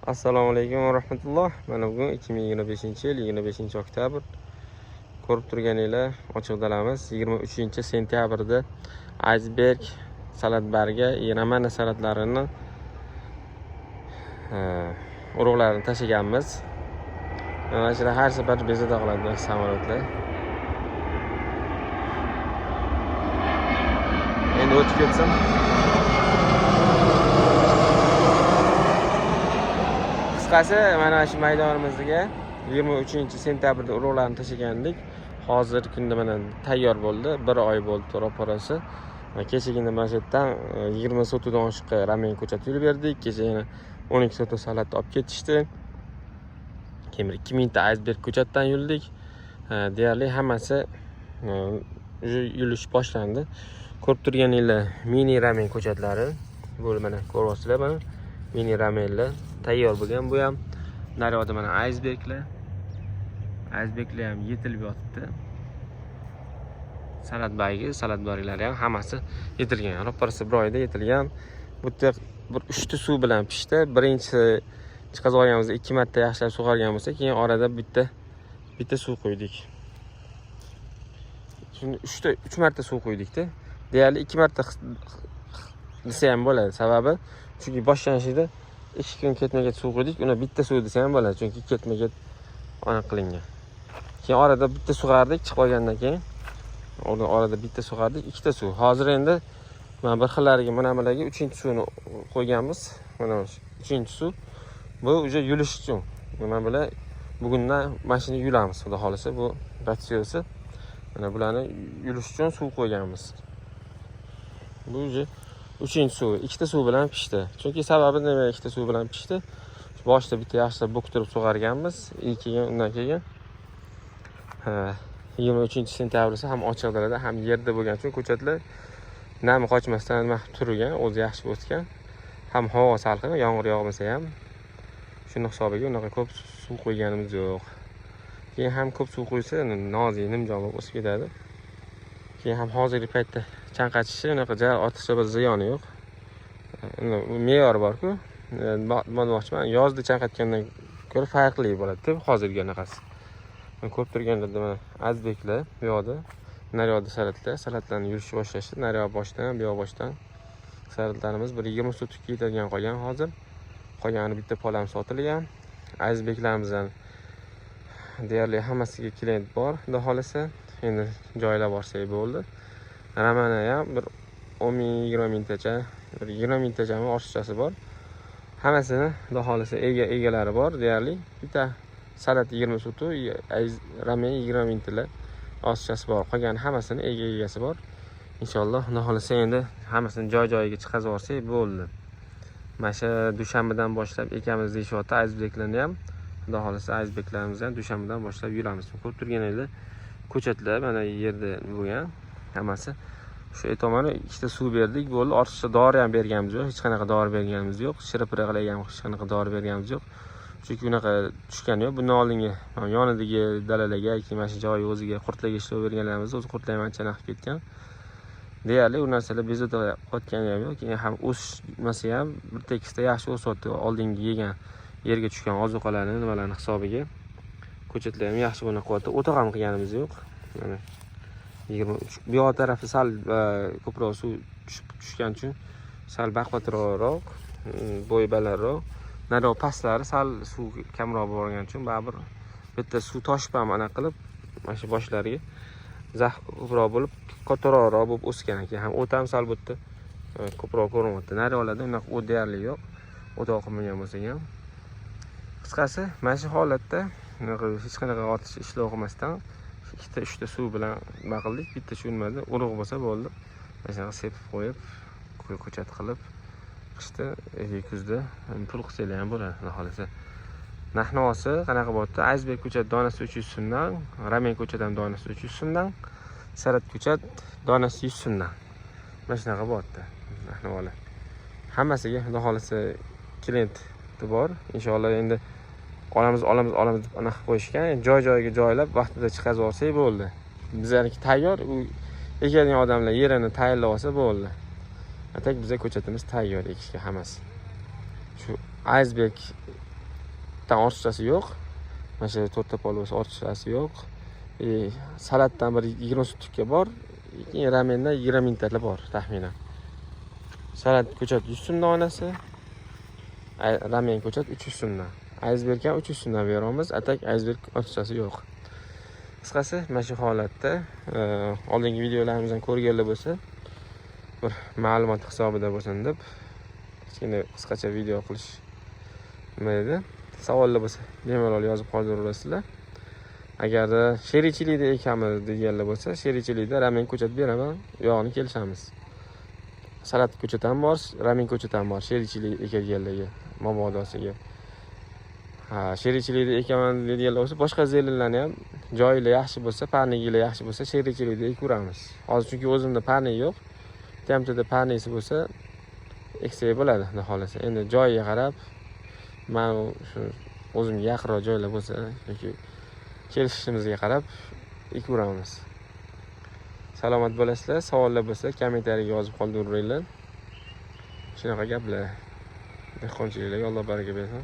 Assalomu alaykum va rahmatulloh. Mana bugun 2025-yil 25-oktyabr. Ko'rib turganinglar, ochiq dalamiz 23-sentyabrda iceberg salatbarga ramana salatlarini urug'larini tashaganmiz. Mana shu har safar bezovta qiladi samolyotlar. Endi o'tib ketsam. Qisqasi mana shu maydonimizga 23-sentyabrda urug'larni tashagandik. Hozir kunda mana tayyor bo'ldi. 1 oy bo'ldi ro'parasi. Kechagina mana shu yerdan 20 sotidan oshiqqa ramen ko'chat yurib berdik. Kecha yana 12 soti salatni olib ketishdi. Keyin 2000 ta iceberg ko'chatdan yurdik. Deyarli hammasi yurish boshlandi. Ko'rib turganinglar mini ramen ko'chatlari. Bu mana ko'ryapsizlar mana mini ramenlar tayyor bo'lgan. Bu ham naryoqda mana iceberglar ham yetilib yotibdi. Salatbarglari ham hammasi yetilgan. Ro'parasi 1 oyda yetilgan. Bu yerda bir 3 ta suv bilan pishdi. Birinchi chiqazib olganimizda 2 marta yaxshilab sug'organ bo'lsa, keyin orada bitta suv qo'ydik. Shuni 3 marta suv qo'ydikda. Deyarli 2 marta desa ham bo'ladi. Sababi chunki boshlanishida 2 kun ketma-ket suv qo'ydik. Uni bitta suv desa ham bo'ladi, chunki ketma-ket aniq qilingan. Keyin orada bitta sug'ardik, chiqib olgandan keyin orada bitta sug'ardik, 2 ta suv. Hozir endi mana bir xillariga mana bularga 3-suvni qo'yganmiz. Mana 3-suv. Bu uje yulish uchun. Mana bular bugundan mashina yulamiz, xudo xolasa. Bu ratsiyosi. Mana bularni yulish uchun suv qo'yganmiz. Bu uje 3-suv, 2 ta suv bilan pishdi. Chunki sababi nima 2 ta suv bilan pishdi? Boshida bitta yaxshilab bo'ktirib sug'arganmiz. Keyin undan keyin 23-sentyabr ham ochiq dalada, ham yerda bo'lgan uchun ko'chatlar nami qochmasdan nima turgan, o'zi yaxshi o'sgan. Ham havo salqin, yomg'ir yog'masa ham shuni hisobiga unaqa ko'p suv qo'yganimiz yo'q. Keyin ham ko'p suv qo'ysa, nozik, nimjon bo'lib o'sib ketadi. Keyin ham hozirgi paytda chanqatishi unaqa ortiqcha bir ziyoni yo'q. Me'yor bor-ku. Demoqchiman, yozda chanqatgandan ko'ra farqli bo'ladi deb hozirgi anaqasi. Ko'rib turganlarda mana iceberglar bu yoqda, naryoqda salatlarni yurishni boshlashdi. Naryoq boshdan, bu yoq boshdan salatlarimiz bir 20 sotga yetadigan qolgan hozir. Qolgani bitta polam sotilgan. Iceberglarimizdan deyarli hammasiga klient bor, xudo xolasa. Endi joylab borsak bo'ldi. Ramana ham bir 10-20 mingtacha, bir 20 mingtacha oshiqchasi bor. Hammasini xudo xolasa egalari bor deyarli. Bitta salat 20 sotu, ramen 20 mingtalar oshiqchasi bor. Qolgan hammasini egasi bor. Inshaalloh xudo xolasa endi hammasini joy-joyiga chiqazib borsak bo'ldi. Mana shu dushanbadan boshlab ekamiz deyishyapti iceberglarni ham. Xudo xolasa iceberglarimizni ham dushanbadan boshlab yuramiz. Ko'rib turganinglar ko'chatlar mana yerda bo'lgan hammasi. Shu tomoni 2 ta suv berdik, bo'ldi. Ortiqcha dori ham berganimiz yo'q, hech qanaqa dori berganimiz yo'q. Shiripira qilgan hech qanaqa dori berganimiz yo'q. Chunki unaqa tushgani yo'q. Bundan oldingi yonidagi dalalarga, keyin mana shu joyi o'ziga qurtlarga ishlab berganlarimiz o'zi qurtlar ham ancha naqib ketgan. Deyarli u narsalar bezovta qotgani ham yo'q. Keyin ham o'smasa ham bir tekisda yaxshi o'syapti. Oldingi yegan yerga tushgan ozuqalarni, nimalarni hisobiga. Ko'chatlar ham yaxshi bo'lib qo'yapti. O'toq ham qilganimiz yo'q. Mana 23. Bu yoq tarafi sal ko'proq suv tushgan uchun sal baqvatroq, bo'yi balandroq. Naryoq pastlari sal suv kamroq bo'lgan uchun baribir bitta suv toshib ham ana qilib, mana shu boshlariga zax ko'proq bo'lib, kattaroq bo'lib o'sgan ekan. Ham o't ham sal bu yerda ko'proq ko'rinyapti. Naryoqlarda unaqa o't deyarli yo'q. O'toq qilmagan bo'lsa ham. Qisqasi, mana shu holatda hech qanaqa ortiqcha ishlov qilmasdan 2-3 ta suv bilan baqildik. Bitta shu nimada urug' bo'lsa bo'ldi. Mana shunaqa sepib qo'yib, ko'chat qilib qishda, kuzda pul qilsalar ham bo'ladi, xudo xolasa. Narx-navosi qanaqa bo'lyapti? Iceberg ko'chat donasi 300 so'mdan, ramen ko'chat ham donasi 300 so'mdan, salat ko'chat donasi 100 so'mdan. Mana shunaqa bo'lyapti narx-navolar. Hammasiga xudo xolasa klient bor. Inshaalloh endi olamiz deb anaqa qo'yishgan. Joy-joyiga joylab vaqtida chiqazib olsak bo'ldi. Bizlarniki tayyor, u ekadigan odamlar yerini tayyorlab olsa bo'ldi. Atak bizga ko'chatimiz tayyor ekishga hammasi. Shu iceberg bitta ortiqchasi yo'q. Mana shu 4 ta pol bo'lsa ortiqchasi yo'q. Salatdan bir 20 sutlikka bor. Keyin ramendan 20 mingtalik bor taxminan. Salat ko'chat 100 so'm donasi. Ramen ko'chat 300 so'mdan. Iceberg ham 300 so'mdan beramiz. Atak iceberg ortiqchasi yo'q. Qisqasi mana shu holatda oldingi videolarimizdan ko'rganlar bo'lsa, bir ma'lumot hisobida bo'lsin deb kichkina qisqacha video qilish nima edi. Savollar bo'lsa, bemalol yozib qoldiraverasizlar. Agar sherichilikda ekamiz deganlar bo'lsa, sherichilikda ramen ko'chat beraman, yog'ini kelishamiz. Salat ko'chat ham bor, ramen ko'chat ham bor, sherichilik ekadiganlarga, mabodosiga. Sherichilikda ekaman deganlar bo'lsa, boshqa zellarni ham joylar yaxshi bo'lsa, parnigilar yaxshi bo'lsa, sherichilikda ekaveramiz. Hozir chunki o'zimda parni yo'q. Temtada parnisi bo'lsa, eksak bo'ladi, xudo xolasa. Endi joyiga qarab, men shu o'zimga yaqinroq joylar bo'lsa yoki kelishishimizga qarab ekaveramiz. Salomat bo'lasizlar. Savollar bo'lsa, kommentariyaga yozib qoldiringlar. Shunaqa gaplar. Dehqonchiliklarga Alloh baraka bersin.